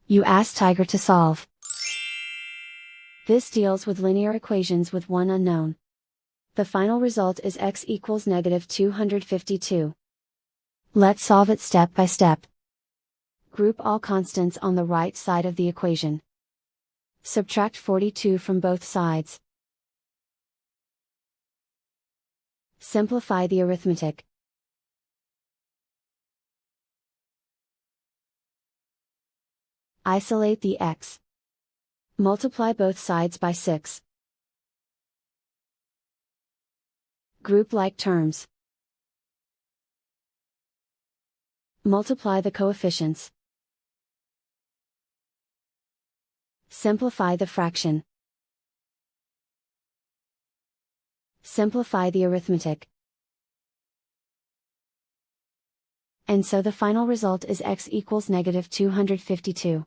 You ask Tiger to solve. This deals with linear equations with one unknown. The final result is x equals -252. Let's solve it step by step. Group all constants on the right side of the equation. Subtract 42 from both sides. Simplify the arithmetic. Isolate the x. Multiply both sides by 6. Group like terms. Multiply the coefficients. Simplify the fraction. Simplify the arithmetic. And so the final result is x equals -252.